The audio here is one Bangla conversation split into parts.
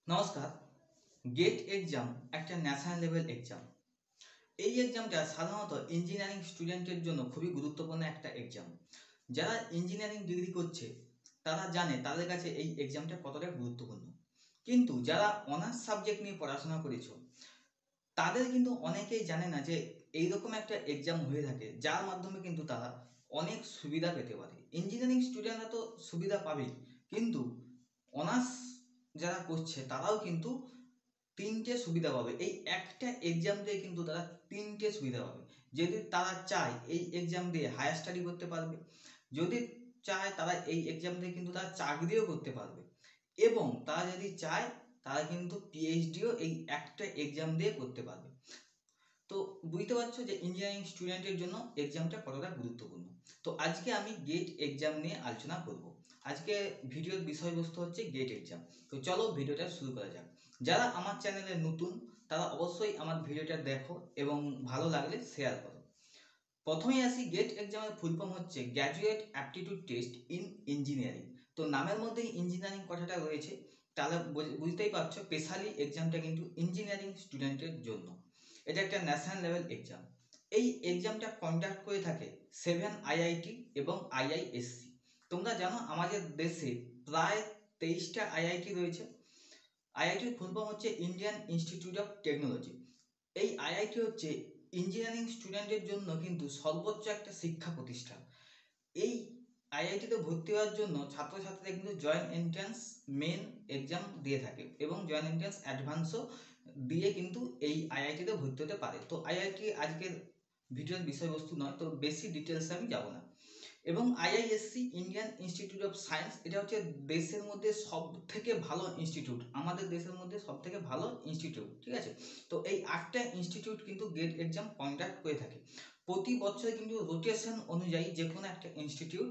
নমস্কার। গেট এক্সাম একটা ন্যাশনাল লেভেল এক্সাম। এই এক্সামটা সাধারণত ইঞ্জিনিয়ারিং স্টুডেন্টের জন্য খুবই গুরুত্বপূর্ণ একটা এক্সাম। যারা ইঞ্জিনিয়ারিং ডিগ্রি করছে তারা জানে তাদের কাছে এই এক্সামটা কতটা গুরুত্বপূর্ণ। কিন্তু যারা অনার্স সাবজেক্ট নিয়ে পড়াশোনা করেছো তাদের কিন্তু অনেকেই জানে না যে এইরকম একটা এক্সাম হয়ে থাকে, যার মাধ্যমে কিন্তু তারা অনেক সুবিধা পেতে পারে। ইঞ্জিনিয়ারিং স্টুডেন্টরা তো সুবিধা পাবেই, কিন্তু অনার্স যারা করছে তারাও কিন্তু তিনটে সুবিধা পাবে। এই একটা এক্সাম দিয়ে কিন্তু তারা তিনটে সুবিধা পাবে। যদি তারা চায় এই এক্সাম দিয়ে হায়ার স্টাডি করতে পারবে, যদি চায় তারা এই এক্সাম দিয়ে কিন্তু তারা চাকরিও করতে পারবে, এবং তারা যদি চায় তারা কিন্তু পিএইচডিও এই একটা এক্সাম দিয়ে করতে পারবে। তো বুঝতে পারছো যে ইঞ্জিনিয়ারিং স্টুডেন্টের জন্য এক্সামটা কতটা গুরুত্বপূর্ণ। তো আজকে আমি গেট এক্সাম নিয়ে আলোচনা করব। আজকে ভিডিওর বিষয়বস্তু হচ্ছে গেট এক্সাম। তো চলো ভিডিওটা শুরু করা যাক। যারা আমার চ্যানেলে নতুন তারা অবশ্যই আমার ভিডিওটা দেখো এবং ভালো লাগলে শেয়ার করো। প্রথমেই আসি, গেট এক্সামের ফুল ফর্ম হচ্ছে graduate aptitude test in engineering. তো নামের মধ্যেই ইঞ্জিনিয়ারিং কথাটা রয়েছে, তাহলে বুঝতেই পারছো স্পেশালি এক্সামটা কিন্তু ইঞ্জিনিয়ারিং স্টুডেন্টের জন্য। এটা একটা ন্যাশনাল লেভেল এক্সাম। এই এক্সামটা কন্ডাক্ট করে থাকে 7 আইআইটি এবং আইআইএসসি। তোমরা জানো আমাদের দেশে প্রায় 23টা আইআইটি রয়েছে। আইআইটির ফুল ফর্ম হচ্ছে ইন্ডিয়ান ইনস্টিটিউট অফ টেকনোলজি। এই আইআইটি হচ্ছে ইঞ্জিনিয়ারিং স্টুডেন্টের জন্য কিন্তু সর্বোচ্চ একটা শিক্ষা প্রতিষ্ঠান। এই আইআইটিতে ভর্তি হওয়ার জন্য ছাত্রছাত্রীরা কিন্তু জয়েন্ট এন্ট্রান্স মেন এক্সাম দিয়ে থাকে এবং জয়েন্ট এন্ট্রান্স অ্যাডভান্সও দিয়ে কিন্তু এই আইআইটিতে ভর্তি হতে পারে। তো আইআইটি আজকের ভিডিওর বিষয়বস্তু নয়, তো বেশি ডিটেলসে আমি যাব না। এবং IISc Indian institute of science, এটা হচ্ছে দেশের মধ্যে সব থেকে ভালো ইনস্টিটিউট, আমাদের দেশের মধ্যে সব থেকে ভালো ইনস্টিটিউট, ঠিক আছে। তো এই 8টা ইনস্টিটিউট কিন্তু গেট এক্সাম কন্ডাক্ট করে থাকে। প্রতি বছরে কিন্তু রোটেশন অনুযায়ী যে কোনো একটা ইনস্টিটিউট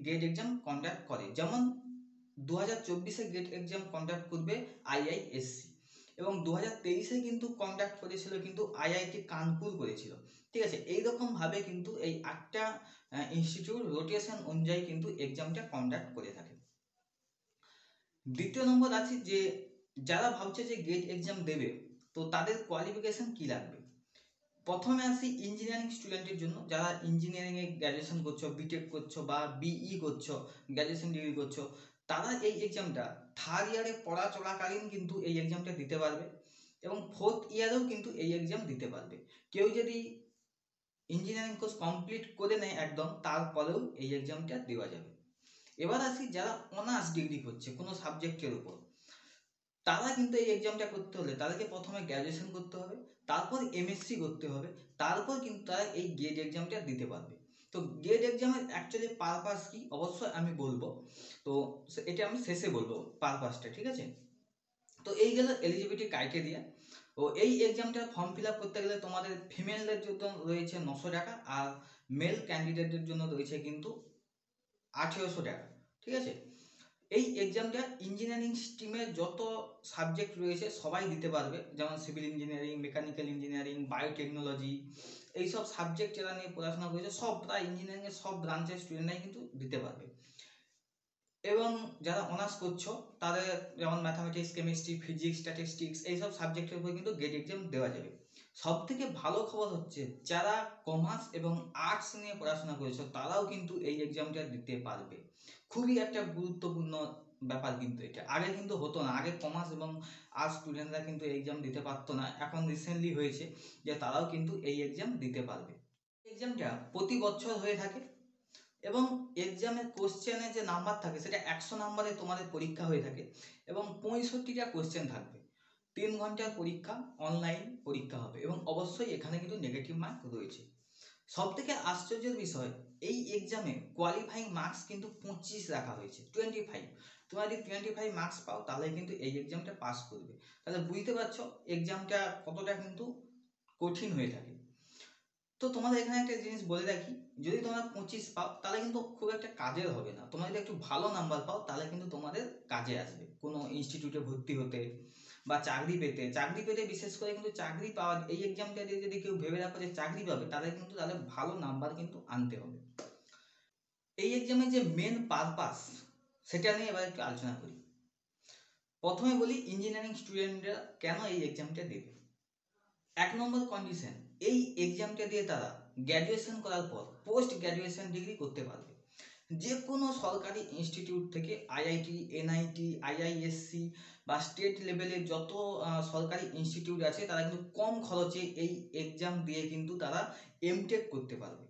গেট এক্সাম কন্ডাক্ট করে। যেমন 2024-এ গেট এক্সাম কন্ডাক্ট করবে আইআইএসসি, এবং 2023-এ কিন্তু কন্ডাক্ট করেছিল কিন্তু আইআইটি কানপুর করেছিল, ঠিক আছে। এইরকম ভাবে কিন্তু এই 8টা ইনস্টিটিউট রোটেশন অনুযায়ী কিন্তু এক্সামটা কন্ডাক্ট করে থাকে। দ্বিতীয় নম্বর আছে যে যারা ভাবছে যে গেট এক্সাম দেবে, তো তাদের কোয়ালিফিকেশন কি লাগবে। প্রথমে আসি ইঞ্জিনিয়ারিং স্টুডেন্টের জন্য, যারা ইঞ্জিনিয়ারিংয়ে গ্র্যাজুয়েশন করছো, বিটেক করছো বা বিই করছো, গ্র্যাজুয়েশন ডিগ্রি করছো, তারা এই এক্সামটা থার্ড ইয়ারে পড়া চলাকালীন কিন্তু এই এক্সামটা দিতে পারবে, এবং ফোর্থ ইয়ারেও কিন্তু এই এক্সাম দিতে পারবে। কেউ যদি ইঞ্জিনিয়ারিং কোর্স কমপ্লিট করে নেয় একদম, তারপরেও এই এক্সামটা দেওয়া যাবে। এবার আসি যারা অনার্স ডিগ্রি করছে কোনো সাবজেক্টের উপর, তারা কিন্তু এই এক্সামটা করতে হলে তাদেরকে প্রথমে গ্র্যাজুয়েশন করতে হবে, তারপর এমএসসি করতে হবে, তারপর কিন্তু তারা এই গেট এক্সামটা দিতে পারবে। তো গেট এক্সামের অ্যাকচুয়ালি পারপাস কি অবশ্যই আমি বলবো, তো এটা আমি শেষে বলবো পারপাসটা, ঠিক আছে। তো এই গেল এলিজিবিলিটি ক্রাইটেরিয়া। ও এই এক্সামটা ফর্ম ফিল আপ করতে গেলে তোমাদের ফিমেলদের জন্য রয়েছে 900 টাকা, আর মেল ক্যান্ডিডেটদের জন্য রয়েছে কিন্তু 1800 টাকা, ঠিক আছে। এই এক্সামটা ইঞ্জিনিয়ারিং স্ট্রিমে যত সাবজেক্ট রয়েছে সবাই দিতে পারবে, যেমন civil engineering, mechanical engineering, biotechnology, এইসব সাবজেক্ট যারা নিয়ে পড়াশোনা করেছে সব প্রায় ইঞ্জিনিয়ারিংয়ের সব ব্রাঞ্চের স্টুডেন্টরাই কিন্তু দিতে পারবে। এবং যারা অনার্স করছো তাদের যেমন ম্যাথামেটিক্স, কেমিস্ট্রি, ফিজিক্স, স্ট্যাটিস্টিক্স এইসব সাবজেক্টের উপর কিন্তু গেট এক্সাম দেওয়া যাবে। সব থেকে ভালো খবর হচ্ছে যারা কমার্স এবং আর্টস নিয়ে পড়াশোনা করেছো তারাও কিন্তু এই এক্সামটা দিতে পারবে। খুবই একটা গুরুত্বপূর্ণ ব্যাপার কিন্তু এটা। আগে কিন্তু হতো না, আগে কমার্স এবং আর্টস স্টুডেন্টরা কিন্তু এই এক্সাম দিতে পারতো না, এখন রিসেন্টলি হয়েছে যে তারাও কিন্তু এই এক্সাম দিতে পারবে। এক্সামটা প্রতি বছর হয়ে থাকে, এবং এক্সামের কোশ্চেনে যে নাম্বার থাকে সেটা 100 নাম্বারে তোমাদের পরীক্ষা হয়ে থাকে, এবং 65টা কোশ্চেন থাকবে। 3 ঘন্টার পরীক্ষা, অনলাইন পরীক্ষা হবে, এবং অবশ্যই এখানে কিন্তু নেগেটিভ মার্ক রয়েছে। সব থেকে আশ্চর্যের বিষয়, এই এক্সামে কোয়ালিফাইং মার্কস কিন্তু 25 রাখা হয়েছে, 25। তোমরা যদি 25 মার্কস পাও তাহলে কিন্তু এই এক্সামটা পাস করবে। তাহলে বুঝতে পারছো এক্সামটা কতটা কিন্তু কঠিন হয়ে থাকে। তো তোমাদের এখানে একটা জিনিস বলে রাখি, যদি তোমরা 25 পাও তাহলে কিন্তু খুব একটা কাজের হবে না। তোমরা যদি একটু ভালো নাম্বার পাও তাহলে কিন্তু তোমাদের কাজে আসবে কোনো ইনস্টিটিউটে ভর্তি হতে বা চাকরি পেতে। চাকরি পেতে বিশেষ করে কিন্তু চাকরি পাওয়া, এই এক্সামটা দিয়ে যদি কেউ ভেবে রাখো যে চাকরি পাবে তাহলে কিন্তু তাহলে ভালো নাম্বার কিন্তু আনতে হবে। এই এক্সামের যে মেন পারপাস সেটা নিয়ে এবার একটু আলোচনা করি। প্রথমে বলি ইঞ্জিনিয়ারিং স্টুডেন্টরা কেন এই এক্সামটা দেবে। 1 নম্বর কন্ডিশন, এই এক্সামটা দিয়ে তারা গ্র্যাজুয়েশন করার পর পোস্ট গ্র্যাজুয়েশন ডিগ্রি করতে পারবে। যে কোনো সরকারি ইনস্টিটিউট থেকে আইআইটি, এনআইটি, আইআইএসসি বা স্টেট লেভেলের যত সরকারি ইনস্টিটিউট আছে তারা কিন্তু কম খরচে এই এক্সাম দিয়ে কিন্তু তারা এমটেক করতে পারবে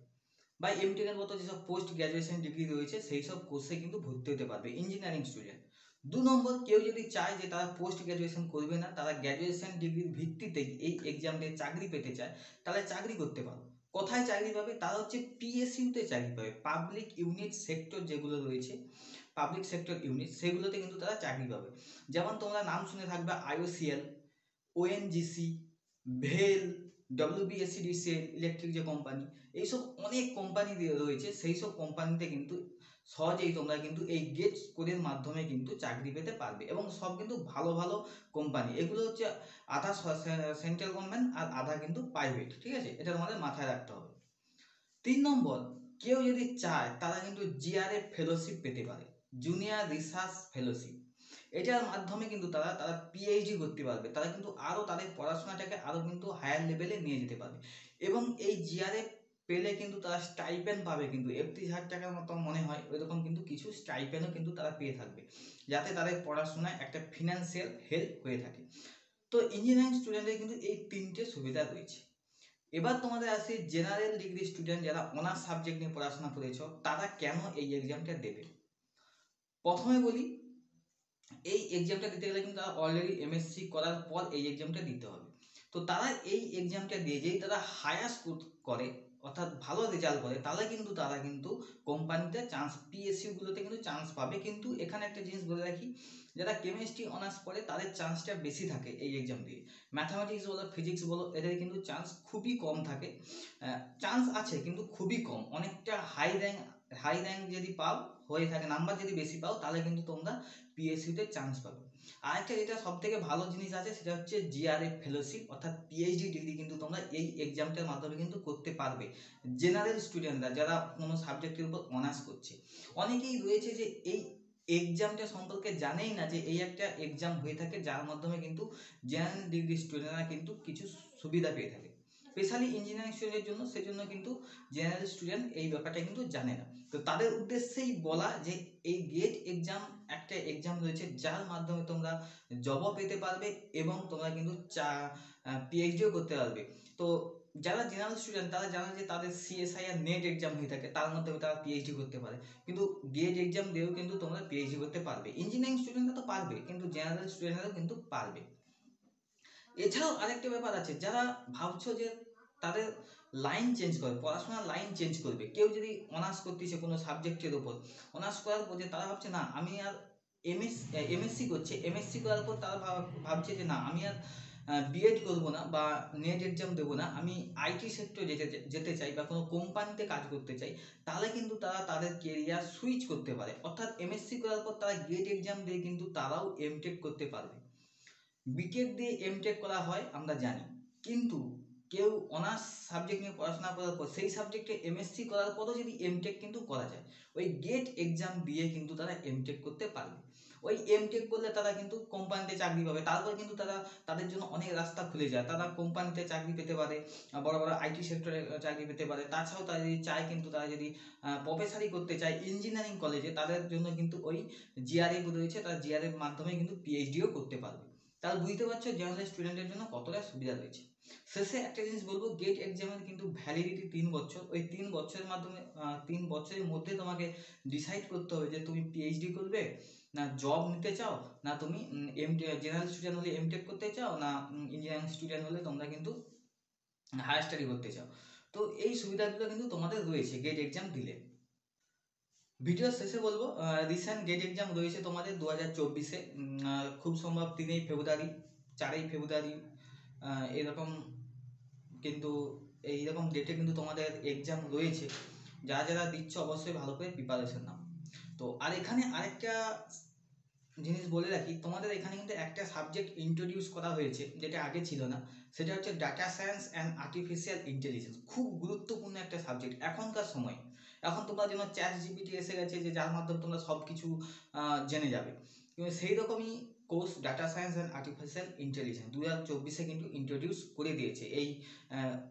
বা এমটেকের মতো যেসব পোস্ট গ্র্যাজুয়েশন ডিগ্রি রয়েছে সেই সব কোর্সে কিন্তু ভর্তি হতে পারবে ইঞ্জিনিয়ারিং স্টুডেন্ট। 2 নম্বর, কেউ যদি চায় যে তারা পোস্ট গ্র্যাজুয়েশন করবে না, তারা গ্র্যাজুয়েশন ডিগ্রির ভিত্তিতে এই এক্সাম দিয়ে চাকরি পেতে চায়, তাহলে চাকরি করতে পারো। কোথায় চাকরি পাবে? তারা হচ্ছে পিএসইউতে চাকরি পাবে, পাবলিক ইউনিট সেক্টর যেগুলো রয়েছে, পাবলিক সেক্টর ইউনিট, সেগুলোতে কিন্তু তারা চাকরি পাবে। যেমন তোমরা নাম শুনে থাকবে আইওসিএল, ওএনজিসি, ভেল, ডব্লিউবিএসসিডিসিএল ইলেকট্রিক যে কোম্পানি, এইসব অনেক কোম্পানি রয়েছে, সেই সব কোম্পানিতে কিন্তু সহজেই তোমরা কিন্তু এই গেট স্কোরের মাধ্যমে কিন্তু চাকরি পেতে পারবে এবং সব কিন্তু ভালো ভালো কোম্পানি। এগুলো হচ্ছে আধা সেন্ট্রাল গভর্নমেন্ট আর আধা কিন্তু প্রাইভেট, ঠিক আছে, এটা তোমাদের মাথায় রাখতে হবে। 3 নম্বর, কেউ যদি চায় তারা কিন্তু জিআরএফ ফেলোশিপ পেতে পারে, জুনিয়র রিসার্চ ফেলোশিপ। এটার মাধ্যমে কিন্তু তারা পিএইচডি করতে পারবে, তারা কিন্তু আরও তাদের পড়াশোনাটাকে আরও কিন্তু হায়ার লেভেলে নিয়ে যেতে পারবে। এবং এই জিআরএফ পেলে কিন্তু তারা স্টাইপেন্ড পাবে, কিন্তু 31,000 টাকার মতো মনে হয় ওইরকম কিন্তু কিছু স্টাইপেন্ডও কিন্তু তারা পেয়ে থাকবে, যাতে তাদের পড়াশোনায় একটা ফিনান্সিয়াল হেল্প হয়ে থাকে। তো ইঞ্জিনিয়ারিং স্টুডেন্টের কিন্তু এই 3টে সুবিধা রয়েছে। এবার তোমাদের আসে জেনারেল ডিগ্রি স্টুডেন্ট, যারা অনার্স সাবজেক্ট নিয়ে পড়াশোনা করেছো, তারা কেন এই এক্সামটা দেবে। প্রথমে বলি, এই এক্সামটা দিতে গেলে কিন্তু তারা অলরেডি এমএসসি করার পর এই এক্সামটা দিতে হবে। তো তারা এই এক্সামটা দিয়ে যেই তারা হায়ার স্কোর করে, অর্থাৎ ভালো রেজাল্ট করে, তাহলে কিন্তু তারা কিন্তু কোম্পানিতে চান্স, পিএসইউগুলোতে কিন্তু চান্স পাবে। কিন্তু এখানে একটা জিনিস বলে রাখি, যারা কেমিস্ট্রি অনার্স পড়ে তাদের চান্সটা বেশি থাকে এই এক্সাম দিয়ে। ম্যাথামেটিক্স বলো, ফিজিক্স বলো, এদের কিন্তু চান্স খুবই কম থাকে। চান্স আছে কিন্তু খুবই কম। অনেকটা হাই র্যাঙ্ক যদি পাও, হয়ে থাকে, নাম্বার যদি বেশি পাও, তাহলে কিন্তু তোমরা পিএসইউতে চান্স পাবে। আরেকটা যেটা সব থেকে ভালো জিনিস আছে সেটা হচ্ছে জিআরএফ ফেলোশিপ, অর্থাৎ পিএইচডি ডিগ্রি কিন্তু তোমরা এই এক্সামটার মাধ্যমে কিন্তু করতে পারবে। জেনারেল স্টুডেন্টরা যারা কোনো সাবজেক্টের উপর অনার্স করছে, অনেকেই রয়েছে যে এই এক্সামটা সম্পর্কে জানেই না যে এই একটা এক্সাম হয়ে থাকে, যার মাধ্যমে কিন্তু জেনারেল ডিগ্রি স্টুডেন্টরা কিন্তু কিছু সুবিধা পেয়ে থাকে, স্পেশালি ইঞ্জিনিয়ারিং স্টুডেন্টের জন্য। সেজন্য কিন্তু জেনারেল স্টুডেন্ট এই ব্যাপারটা কিন্তু জানে না। তো তাদের উদ্দেশ্যেই বলা যে এই গেট এক্সাম একটা এক্সাম রয়েছে, যার মাধ্যমে তোমরা জবও পেতে পারবে এবং তোমরা কিন্তু পিএইচডিও করতে পারবে। তো যারা জেনারেল স্টুডেন্ট তারা জানে যে তাদের সিএসআই আর নেট এক্সাম হয়ে থাকে, তার মাধ্যমে তারা পিএইচডি করতে পারে, কিন্তু গেট এক্সাম দিয়েও কিন্তু তোমরা পিএইচডি করতে পারবে। ইঞ্জিনিয়ারিং স্টুডেন্টরা তো পারবে, কিন্তু জেনারেল স্টুডেন্টরাও কিন্তু পারবে। এছাড়াও আরেকটা ব্যাপার আছে, যারা ভাবছো যে তাদের লাইন চেঞ্জ করবে, পড়াশোনার লাইন চেঞ্জ করবে, কেউ যদি অনার্স করতেছে কোনো সাবজেক্টের উপর, অনার্স করার পর যে তারা ভাবছে না আমি আর এমএসসি করছে, এমএসসি করার পর তারা ভাবছে যে না আমি আর বিএড করবো না বা নেট এক্সাম দেবো না, আমি আইটি সেক্টর যেতে চাই বা কোনো কোম্পানিতে কাজ করতে চাই, তাহলে কিন্তু তারা তাদের কেরিয়ার সুইচ করতে পারে। অর্থাৎ এমএসসি করার পর তারা গেট এক্সাম দিয়ে কিন্তু তারাও এমটেক করতে পারবে। বিটেক দিয়ে এমটেক করা হয় আমরা জানি, কিন্তু কেউ অনার্স সাবজেক্ট নিয়ে পড়াশোনা করার পর সেই সাবজেক্টে এমএসসি করার পরও যদি এমটেক কিন্তু করা যায়, ওই গেট এক্সাম দিয়ে কিন্তু তারা এমটেক করতে পারবে। ওই এমটেক করলে তারা কিন্তু কোম্পানিতে চাকরি পাবে, তারপর কিন্তু তারা, তাদের জন্য অনেক রাস্তা খুলে যায়, তারা কোম্পানিতে চাকরি পেতে পারে, বড় বড় আইটি সেক্টরে চাকরি পেতে পারে। তাছাড়াও তারা যদি চায়, কিন্তু তারা যদি প্রফেসারি করতে চায় ইঞ্জিনিয়ারিং কলেজে, তাদের জন্য কিন্তু ওই জিআরএফ রয়েছে, তারা জিআরএফ মাধ্যমে কিন্তু পিএইচডিও করতে পারবে। তাহলে বুঝতে পারছো জেনারেল স্টুডেন্টের জন্য কতটা সুবিধা রয়েছে। শেষে একটা জিনিস বলবো, গেট এক্সামের কিন্তু ভ্যালিডিটি 3 বছর। ওই 3 বছরের মাধ্যমে 3 বছরের মধ্যে তোমাকে ডিসাইড করতে হবে যে তুমি পিএইচডি করবে, না জব নিতে চাও, না তুমি জেনারেল স্টুডেন্ট হলে এমটেক করতে চাও, না ইঞ্জিনিয়ারিং স্টুডেন্ট হলে তোমরা কিন্তু হায়ার স্টাডি করতে চাও। তো এই সুবিধাগুলো কিন্তু তোমাদের রয়েছে গেট এক্সাম দিলে। ভিডিও শেষে বলবো, রিসেন্ট গেট এক্সাম রয়েছে তোমাদের 2024-এ, খুব সম্ভব 3 ফেব্রুয়ারি, 4 ফেব্রুয়ারি, এরকম কিন্তু এইরকম ডেটে কিন্তু তোমাদের এক্সাম রয়েছে। যারা যারা দিচ্ছ অবশ্যই ভালো করে প্রিপারেশন নাও। তো আর এখানে আরেকটা জিনিস বলে রাখি, তোমাদের এখানে কিন্তু একটা সাবজেক্ট ইন্ট্রোডিউস করা হয়েছে যেটা আগে ছিল না, সেটা হচ্ছে data science and artificial intelligence. খুব গুরুত্বপূর্ণ একটা সাবজেক্ট এখনকার সময়। এখন তোমরা যেন চ্যাট জিপিটি এসে গেছে, যে যার মাধ্যমে তোমরা সব কিছু জেনে যাবে, কিন্তু সেই রকমই course data science and artificial intelligence 2024 কিন্তু ইন্ট্রোডিউস করে দিয়েছে। এই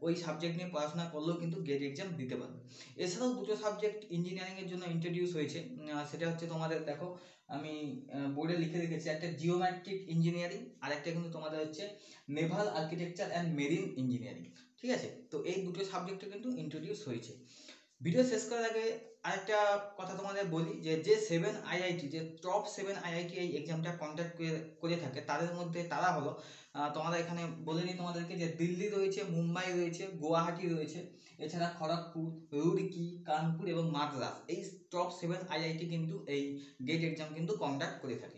ওই সাবজেক্ট নিয়ে পড়াশোনা করলেও কিন্তু গেট এক্সাম দিতে পারবে। এছাড়াও দুটো সাবজেক্ট ইঞ্জিনিয়ারিংয়ের জন্য ইন্ট্রোডিউস হয়েছে, সেটা হচ্ছে তোমাদের দেখো আমি বোর্ডে লিখে রেখেছি, একটা জিওমেট্রিক ইঞ্জিনিয়ারিং আর একটা কিন্তু তোমাদের হচ্ছে Naval architecture and marine engineering. ঠিক আছে, তো এই দুটো সাবজেক্টে কিন্তু ইন্ট্রোডিউস হয়েছে। ভিডিও শেষ করার আগে আরেকটা কথা তোমাদের বলি, যে 7 আইআইটি, যে টপ 7 আইআইটি এই এক্সামটা কন্ডাক্ট করে থাকে, তাদের মধ্যে তারা হলো তোমাদের এখানে বলে নিই তোমাদেরকে, যে দিল্লি রয়েছে, মুম্বাই রয়েছে, গুয়াহাটি রয়েছে, এছাড়া খড়গপুর, রুরকি, কানপুর এবং মাদ্রাস। এই টপ 7 আইআইটি কিন্তু এই গেট এক্সাম কিন্তু কন্ডাক্ট করে থাকে।